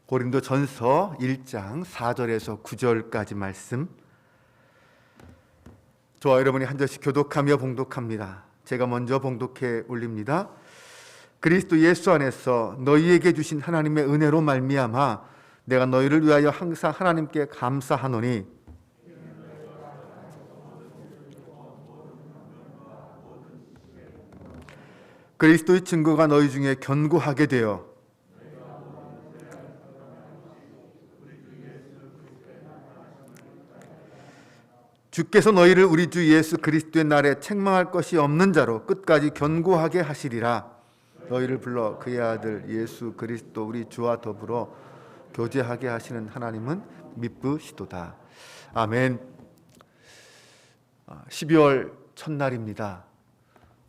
고린도전서 1장 4절에서 9절까지 말씀, 저와 여러분이 한 절씩 교독하며 봉독합니다. 제가 먼저 봉독해 올립니다. 그리스도 예수 안에서 너희에게 주신 하나님의 은혜로 말미암아 내가 너희를 위하여 항상 하나님께 감사하노니 그리스도의 증거가 너희 중에 견고하게 되어 주께서 너희를 우리 주 예수 그리스도의 날에 책망할 것이 없는 자로 끝까지 견고하게 하시리라. 너희를 불러 그의 아들 예수 그리스도 우리 주와 더불어 교제하게 하시는 하나님은 미쁘시도다. 아멘. 12월 첫날입니다.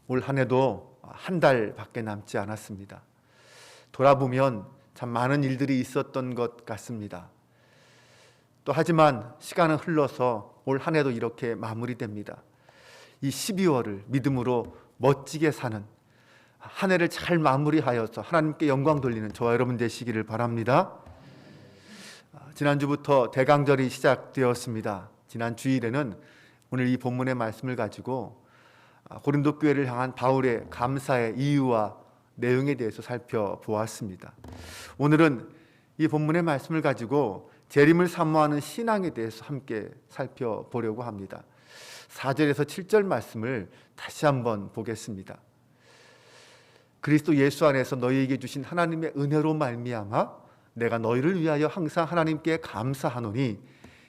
올 한 해도 한 달밖에 남지 않았습니다. 돌아보면 참 많은 일들이 있었던 것 같습니다. 또 하지만 시간은 흘러서 올 한 해도 이렇게 마무리됩니다. 이 12월을 믿음으로 멋지게 사는 한 해를 잘 마무리하여서 하나님께 영광 돌리는 저와 여러분 되시기를 바랍니다. 지난주부터 대강절이 시작되었습니다. 지난 주일에는 오늘 이 본문의 말씀을 가지고 고린도 교회를 향한 바울의 감사의 이유와 내용에 대해서 살펴보았습니다. 오늘은 이 본문의 말씀을 가지고 재림을 사모하는 신앙에 대해서 함께 살펴보려고 합니다. 4절에서 7절 말씀을 다시 한번 보겠습니다. 그리스도 예수 안에서 너희에게 주신 하나님의 은혜로 말미암아 내가 너희를 위하여 항상 하나님께 감사하노니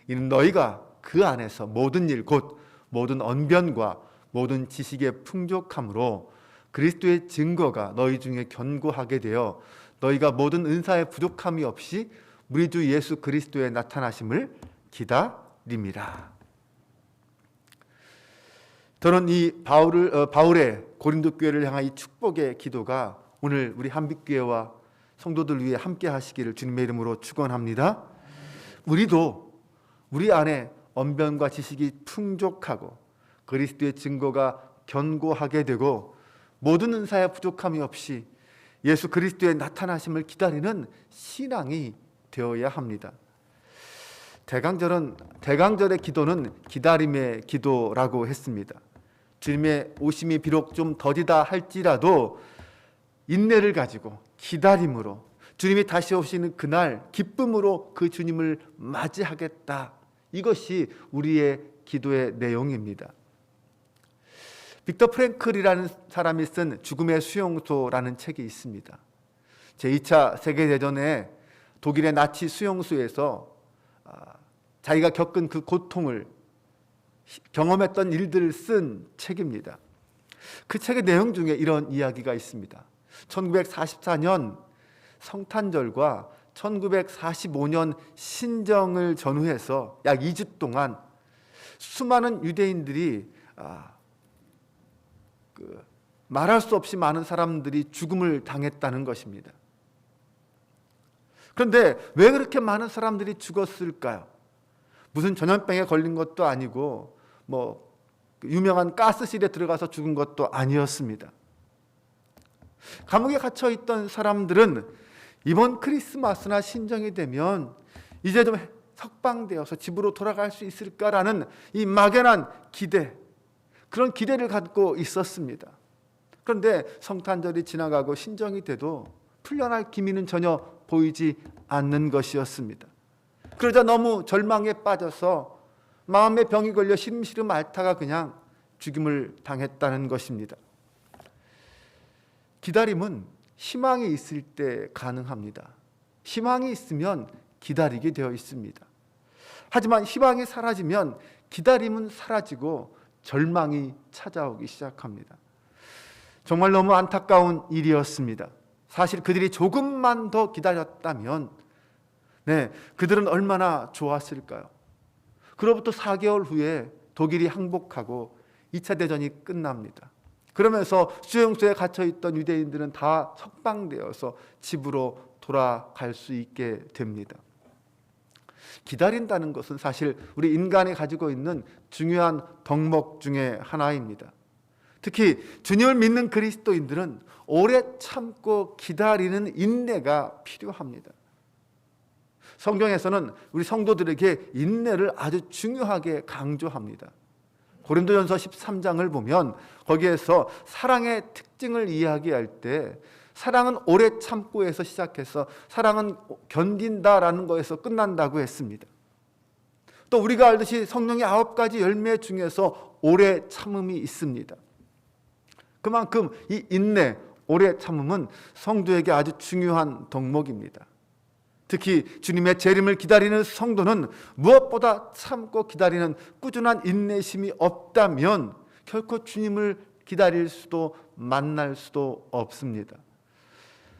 이는 너희가 그 안에서 모든 일 곧 모든 언변과 모든 지식의 풍족함으로 그리스도의 증거가 너희 중에 견고하게 되어 너희가 모든 은사의 부족함이 없이 우리 주 예수 그리스도의 나타나심을 기다립니다. 저는 이 바울의 고린도 교회를 향한 이 축복의 기도가 오늘 우리 한빛교회와 성도들 위해 함께 하시기를 주님의 이름으로 축원합니다. 우리도 우리 안에 언변과 지식이 풍족하고 그리스도의 증거가 견고하게 되고 모든 은사의 부족함이 없이 예수 그리스도의 나타나심을 기다리는 신앙이 되어야 합니다. 대강절의 기도는 기다림의 기도라고 했습니다. 주님의 오심이 비록 좀 더디다 할지라도 인내를 가지고 기다림으로 주님이 다시 오시는 그날 기쁨으로 그 주님을 맞이하겠다. 이것이 우리의 기도의 내용입니다. 빅터 프랭클이라는 사람이 쓴 죽음의 수용소라는 책이 있습니다. 제2차 세계대전에 독일의 나치 수용소에서 자기가 겪은 그 고통을 경험했던 일들을 쓴 책입니다. 그 책의 내용 중에 이런 이야기가 있습니다. 1944년 성탄절과 1945년 신정을 전후해서 약 2주 동안 수많은 유대인들이 말할 수 없이 많은 사람들이 죽음을 당했다는 것입니다. 그런데 왜 그렇게 많은 사람들이 죽었을까요? 무슨 전염병에 걸린 것도 아니고 유명한 가스실에 들어가서 죽은 것도 아니었습니다. 감옥에 갇혀 있던 사람들은 이번 크리스마스나 신정이 되면 이제 좀 석방되어서 집으로 돌아갈 수 있을까라는 이 막연한 기대, 그런 기대를 갖고 있었습니다. 그런데 성탄절이 지나가고 신정이 돼도 풀려날 기미는 전혀 보이지 않는 것이었습니다. 그러자 너무 절망에 빠져서 마음의 병이 걸려 시름시름 앓다가 그냥 죽임을 당했다는 것입니다. 기다림은 희망이 있을 때 가능합니다. 희망이 있으면 기다리게 되어 있습니다. 하지만 희망이 사라지면 기다림은 사라지고 절망이 찾아오기 시작합니다. 정말 너무 안타까운 일이었습니다. 사실 그들이 조금만 더 기다렸다면 그들은 얼마나 좋았을까요? 그로부터 4개월 후에 독일이 항복하고 2차 대전이 끝납니다. 그러면서 수용소에 갇혀있던 유대인들은 다 석방되어서 집으로 돌아갈 수 있게 됩니다. 기다린다는 것은 사실 우리 인간이 가지고 있는 중요한 덕목 중에 하나입니다. 특히 주님을 믿는 그리스도인들은 오래 참고 기다리는 인내가 필요합니다. 성경에서는 우리 성도들에게 인내를 아주 중요하게 강조합니다. 고린도전서 13장을 보면 거기에서 사랑의 특징을 이야기할 때 사랑은 오래 참고에서 시작해서 사랑은 견딘다라는 거에서 끝난다고 했습니다. 또 우리가 알듯이 성령의 9가지 열매 중에서 오래 참음이 있습니다. 그만큼 이 인내, 오래 참음은 성도에게 아주 중요한 덕목입니다. 특히 주님의 재림을 기다리는 성도는 무엇보다 참고 기다리는 꾸준한 인내심이 없다면 결코 주님을 기다릴 수도 만날 수도 없습니다.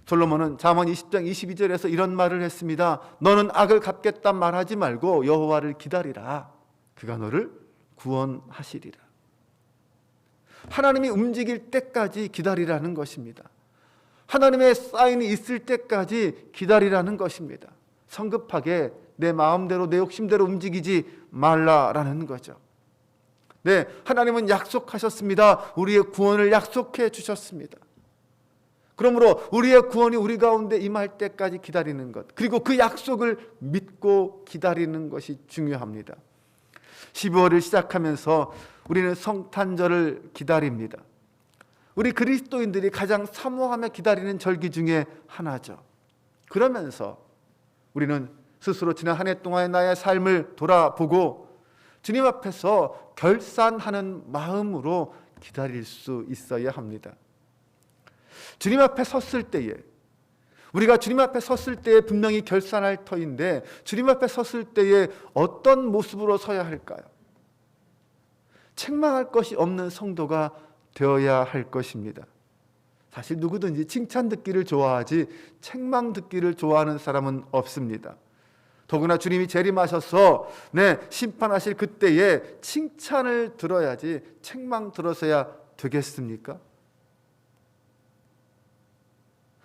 솔로몬은 잠언 20장 22절에서 이런 말을 했습니다. 너는 악을 갚겠다 말하지 말고 여호와를 기다리라. 그가 너를 구원하시리라. 하나님이 움직일 때까지 기다리라는 것입니다. 하나님의 사인이 있을 때까지 기다리라는 것입니다. 성급하게 내 마음대로 내 욕심대로 움직이지 말라라는 거죠. 네, 하나님은 약속하셨습니다. 우리의 구원을 약속해 주셨습니다. 그러므로 우리의 구원이 우리 가운데 임할 때까지 기다리는 것, 그리고 그 약속을 믿고 기다리는 것이 중요합니다. 12월을 시작하면서 우리는 성탄절을 기다립니다. 우리 그리스도인들이 가장 사모하며 기다리는 절기 중에 하나죠. 그러면서 우리는 스스로 지난 한 해 동안의 나의 삶을 돌아보고 주님 앞에서 결산하는 마음으로 기다릴 수 있어야 합니다. 주님 앞에 섰을 때에, 우리가 주님 앞에 섰을 때에 분명히 결산할 터인데 주님 앞에 섰을 때에 어떤 모습으로 서야 할까요? 책망할 것이 없는 성도가 되어야 할 것입니다. 사실 누구든지 칭찬 듣기를 좋아하지 책망 듣기를 좋아하는 사람은 없습니다. 더구나 주님이 재림하셔서 심판하실 그때에 칭찬을 들어야지 책망 들어서야 되겠습니까?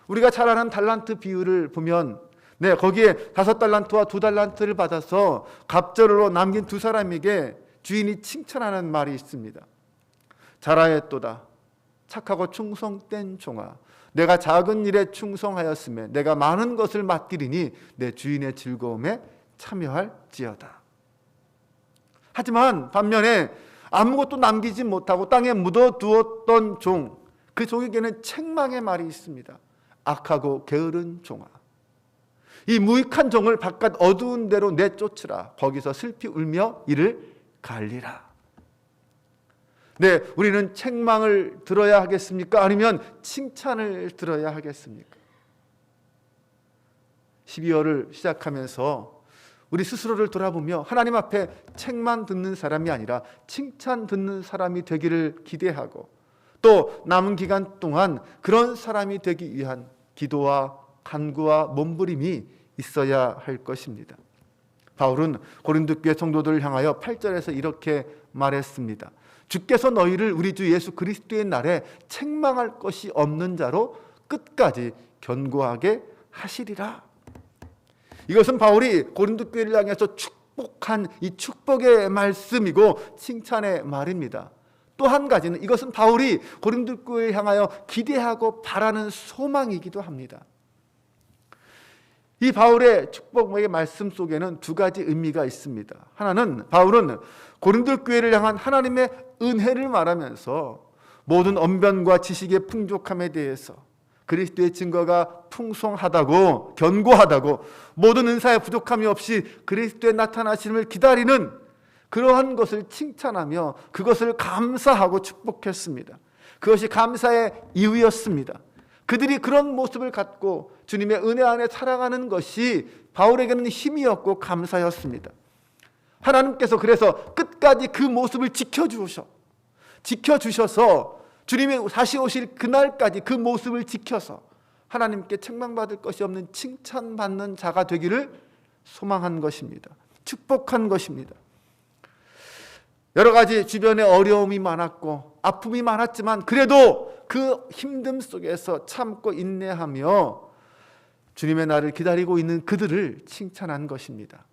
우리가 잘 아는 달란트 비유를 보면 거기에 5달란트와 2달란트를 받아서 갑절로 남긴 2사람에게 주인이 칭찬하는 말이 있습니다. 잘하였도다 착하고 충성된 종아, 내가 작은 일에 충성하였으면 내가 많은 것을 맡기리니 내 주인의 즐거움에 참여할지어다. 하지만 반면에 아무것도 남기지 못하고 땅에 묻어두었던 종, 그 종에게는 책망의 말이 있습니다. 악하고 게으른 종아, 이 무익한 종을 바깥 어두운 데로 내쫓으라. 거기서 슬피 울며 이를 갈리라. 우리는 책망을 들어야 하겠습니까? 아니면 칭찬을 들어야 하겠습니까? 12월을 시작하면서 우리 스스로를 돌아보며 하나님 앞에 책만 듣는 사람이 아니라 칭찬 듣는 사람이 되기를 기대하고, 또 남은 기간 동안 그런 사람이 되기 위한 기도와 간구와 몸부림이 있어야 할 것입니다. 바울은 고린도 교회 성도들을 향하여 8절에서 이렇게 말했습니다. 주께서 너희를 우리 주 예수 그리스도의 날에 책망할 것이 없는 자로 끝까지 견고하게 하시리라. 이것은 바울이 고린도 교회를 향해서 축복한 이 축복의 말씀이고 칭찬의 말입니다. 또 한 가지는 이것은 바울이 고린도 교회를 향하여 기대하고 바라는 소망이기도 합니다. 이 바울의 축복의 말씀 속에는 2가지 의미가 있습니다. 하나는 바울은 고린도 교회를 향한 하나님의 은혜를 말하면서 모든 언변과 지식의 풍족함에 대해서 그리스도의 증거가 풍성하다고, 견고하다고, 모든 은사의 부족함이 없이 그리스도의 나타나심을 기다리는 그러한 것을 칭찬하며 그것을 감사하고 축복했습니다. 그것이 감사의 이유였습니다. 그들이 그런 모습을 갖고 주님의 은혜 안에 살아가는 것이 바울에게는 힘이었고 감사였습니다. 하나님께서 그래서 끝까지 그 모습을 지켜주셔서 주님이 다시 오실 그날까지 그 모습을 지켜서 하나님께 책망받을 것이 없는 칭찬받는 자가 되기를 소망한 것입니다. 축복한 것입니다. 여러 가지 주변에 어려움이 많았고 아픔이 많았지만 그래도 그 힘듦 속에서 참고 인내하며 주님의 날을 기다리고 있는 그들을 칭찬한 것입니다.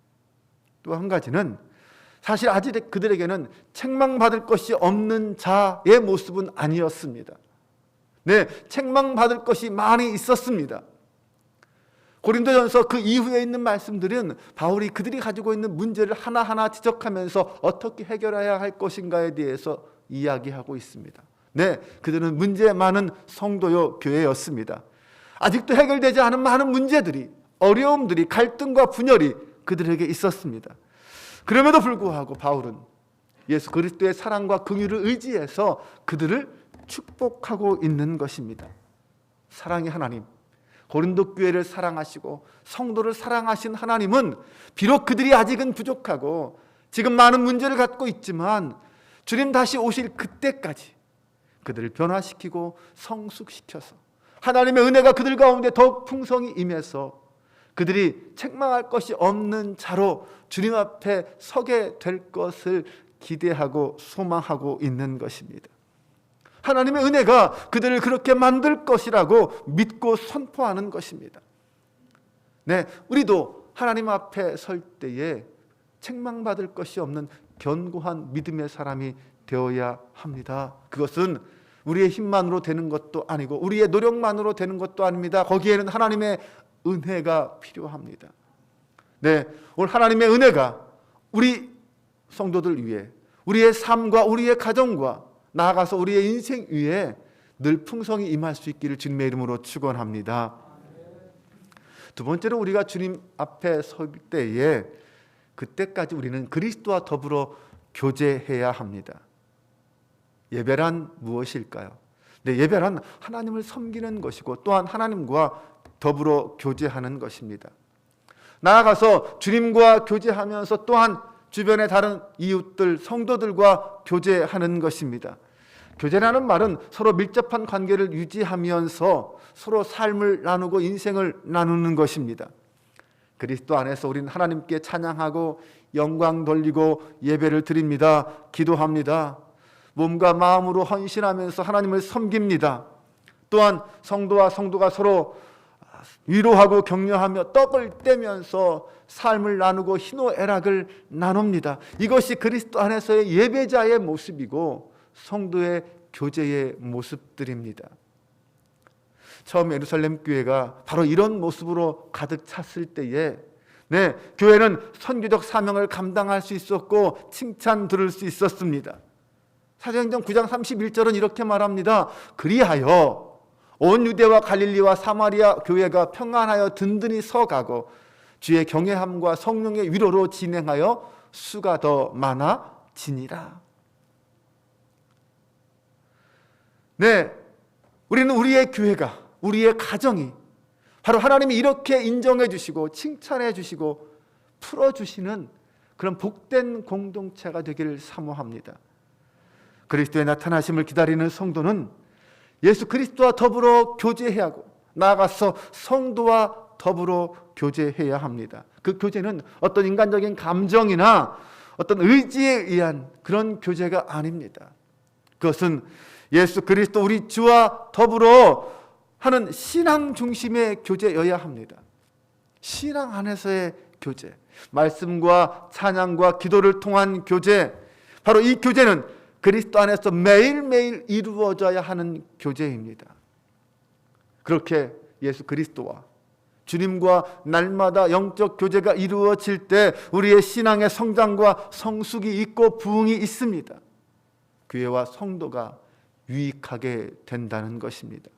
또 한 가지는 사실 아직 그들에게는 책망받을 것이 없는 자의 모습은 아니었습니다. 책망받을 것이 많이 있었습니다. 고린도전서 그 이후에 있는 말씀들은 바울이 그들이 가지고 있는 문제를 하나하나 지적하면서 어떻게 해결해야 할 것인가에 대해서 이야기하고 있습니다. 네, 그들은 문제 많은 성도요 교회였습니다. 아직도 해결되지 않은 많은 문제들이, 어려움들이, 갈등과 분열이 그들에게 있었습니다. 그럼에도 불구하고 바울은 예수 그리스도의 사랑과 긍휼을 의지해서 그들을 축복하고 있는 것입니다. 사랑의 하나님, 고린도 교회를 사랑하시고 성도를 사랑하신 하나님은 비록 그들이 아직은 부족하고 지금 많은 문제를 갖고 있지만 주님 다시 오실 그때까지 그들을 변화시키고 성숙시켜서 하나님의 은혜가 그들 가운데 더욱 풍성히 임해서 그들이 책망할 것이 없는 자로 주님 앞에 서게 될 것을 기대하고 소망하고 있는 것입니다. 하나님의 은혜가 그들을 그렇게 만들 것이라고 믿고 선포하는 것입니다. 네, 우리도 하나님 앞에 설 때에 책망받을 것이 없는 견고한 믿음의 사람이 되어야 합니다. 그것은 우리의 힘만으로 되는 것도 아니고 우리의 노력만으로 되는 것도 아닙니다. 거기에는 하나님의 은혜가 필요합니다. 네, 오늘 하나님의 은혜가 우리 성도들 위해, 우리의 삶과 우리의 가정과 나아가서 우리의 인생 위에 늘 풍성히 임할 수 있기를 주님의 이름으로 축원합니다. 두 번째로 우리가 주님 앞에 설 때에 그때까지 우리는 그리스도와 더불어 교제해야 합니다. 예배란 무엇일까요? 네, 예배란 하나님을 섬기는 것이고 또한 하나님과 더불어 교제하는 것입니다. 나아가서 주님과 교제하면서 또한 주변의 다른 이웃들, 성도들과 교제하는 것입니다. 교제라는 말은 서로 밀접한 관계를 유지하면서 서로 삶을 나누고 인생을 나누는 것입니다. 그리스도 안에서 우리는 하나님께 찬양하고 영광 돌리고 예배를 드립니다. 기도합니다. 몸과 마음으로 헌신하면서 하나님을 섬깁니다. 또한 성도와 성도가 서로 위로하고 격려하며 떡을 떼면서 삶을 나누고 희노애락을 나눕니다. 이것이 그리스도 안에서의 예배자의 모습이고 성도의 교제의 모습들입니다. 처음 예루살렘 교회가 바로 이런 모습으로 가득 찼을 때에 네, 교회는 선교적 사명을 감당할 수 있었고 칭찬 들을 수 있었습니다. 사도행전 9장 31절은 이렇게 말합니다. 그리하여 온 유대와 갈릴리와 사마리아 교회가 평안하여 든든히 서가고 주의 경외함과 성령의 위로로 진행하여 수가 더 많아지니라. 네, 우리는 우리의 교회가, 우리의 가정이 바로 하나님이 이렇게 인정해 주시고 칭찬해 주시고 풀어주시는 그런 복된 공동체가 되기를 사모합니다. 그리스도의 나타나심을 기다리는 성도는 예수 그리스도와 더불어 교제해야 하고 나아가서 성도와 더불어 교제해야 합니다. 그 교제는 어떤 인간적인 감정이나 어떤 의지에 의한 그런 교제가 아닙니다. 그것은 예수 그리스도 우리 주와 더불어 하는 신앙 중심의 교제여야 합니다. 신앙 안에서의 교제, 말씀과 찬양과 기도를 통한 교제, 바로 이 교제는 그리스도 안에서 매일매일 이루어져야 하는 교제입니다. 그렇게 예수 그리스도와 주님과 날마다 영적 교제가 이루어질 때 우리의 신앙의 성장과 성숙이 있고 부흥이 있습니다. 교회와 성도가 유익하게 된다는 것입니다.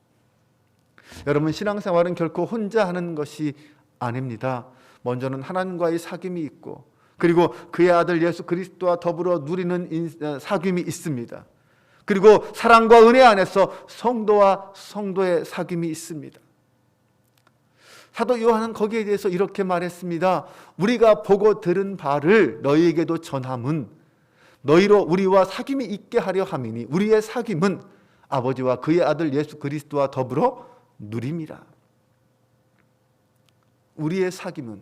여러분, 신앙생활은 결코 혼자 하는 것이 아닙니다. 먼저는 하나님과의 사귐이 있고 그리고 그의 아들 예수 그리스도와 더불어 누리는 사귐이 있습니다. 그리고 사랑과 은혜 안에서 성도와 성도의 사귐이 있습니다. 사도 요한은 거기에 대해서 이렇게 말했습니다. 우리가 보고 들은 바를 너희에게도 전함은 너희로 우리와 사귐이 있게 하려 함이니 우리의 사귐은 아버지와 그의 아들 예수 그리스도와 더불어 누림이라. 우리의 사귐은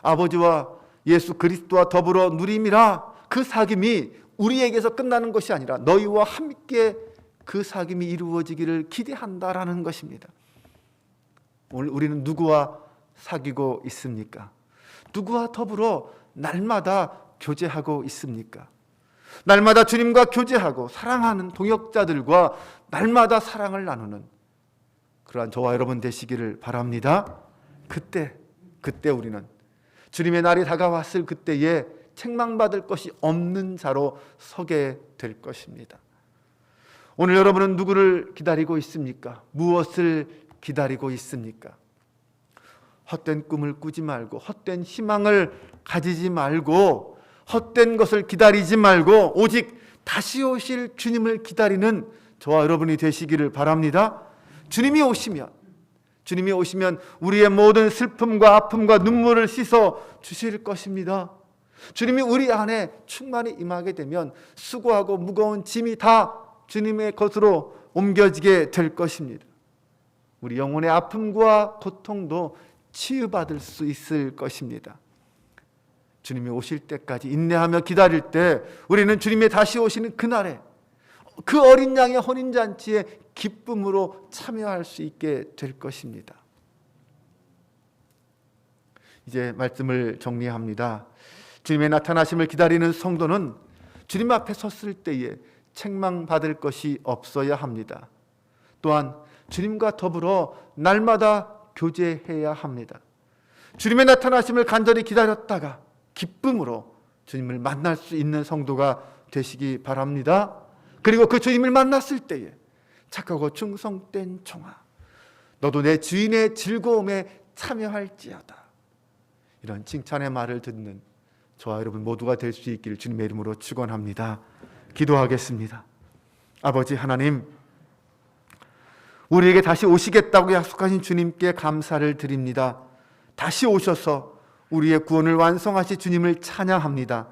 아버지와 예수 그리스도와 더불어 누림이라. 그 사귐이 우리에게서 끝나는 것이 아니라 너희와 함께 그 사귐이 이루어지기를 기대한다라는 것입니다. 오늘 우리는 누구와 사귀고 있습니까? 누구와 더불어 날마다 교제하고 있습니까? 날마다 주님과 교제하고 사랑하는 동역자들과 날마다 사랑을 나누는 그러한 저와 여러분 되시기를 바랍니다. 그때 우리는 주님의 날이 다가왔을 그때에 책망받을 것이 없는 자로 서게 될 것입니다. 오늘 여러분은 누구를 기다리고 있습니까? 무엇을 기다리고 있습니까? 헛된 꿈을 꾸지 말고, 헛된 희망을 가지지 말고, 헛된 것을 기다리지 말고, 오직 다시 오실 주님을 기다리는 저와 여러분이 되시기를 바랍니다. 주님이 오시면 우리의 모든 슬픔과 아픔과 눈물을 씻어 주실 것입니다. 주님이 우리 안에 충만히 임하게 되면 수고하고 무거운 짐이 다 주님의 것으로 옮겨지게 될 것입니다. 우리 영혼의 아픔과 고통도 치유받을 수 있을 것입니다. 주님이 오실 때까지 인내하며 기다릴 때 우리는 주님이 다시 오시는 그날에 그 어린 양의 혼인잔치에 기쁨으로 참여할 수 있게 될 것입니다. 이제 말씀을 정리합니다. 주님의 나타나심을 기다리는 성도는 주님 앞에 섰을 때에 책망받을 것이 없어야 합니다. 또한 주님과 더불어 날마다 교제해야 합니다. 주님의 나타나심을 간절히 기다렸다가 기쁨으로 주님을 만날 수 있는 성도가 되시기 바랍니다. 그리고 그 주님을 만났을 때에 착하고 충성된 종아, 너도 내 주인의 즐거움에 참여할지어다. 이런 칭찬의 말을 듣는 저와 여러분 모두가 될 수 있기를 주님의 이름으로 축원합니다. 기도하겠습니다. 아버지 하나님, 우리에게 다시 오시겠다고 약속하신 주님께 감사를 드립니다. 다시 오셔서 우리의 구원을 완성하실 주님을 찬양합니다.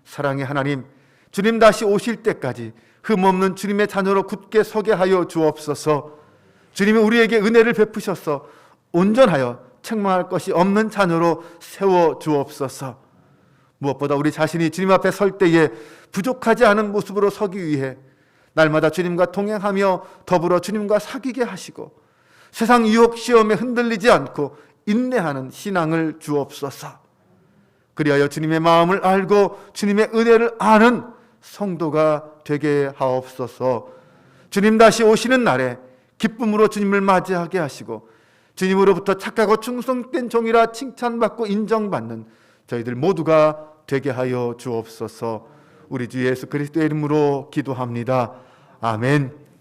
사랑의 하나님, 주님 다시 오실 때까지 흠없는 주님의 자녀로 굳게 서게 하여 주옵소서. 주님이 우리에게 은혜를 베푸셔서 온전하여 책망할 것이 없는 자녀로 세워 주옵소서. 무엇보다 우리 자신이 주님 앞에 설 때에 부족하지 않은 모습으로 서기 위해 날마다 주님과 동행하며 더불어 주님과 사귀게 하시고 세상 유혹 시험에 흔들리지 않고 인내하는 신앙을 주옵소서. 그리하여 주님의 마음을 알고 주님의 은혜를 아는 성도가 되게 하옵소서. 주님 다시 오시는 날에 기쁨으로 주님을 맞이하게 하시고 주님으로부터 착하고 충성된 종이라 칭찬받고 인정받는 저희들 모두가 되게 하여 주옵소서. 우리 주 예수 그리스도의 이름으로 기도합니다. 아멘.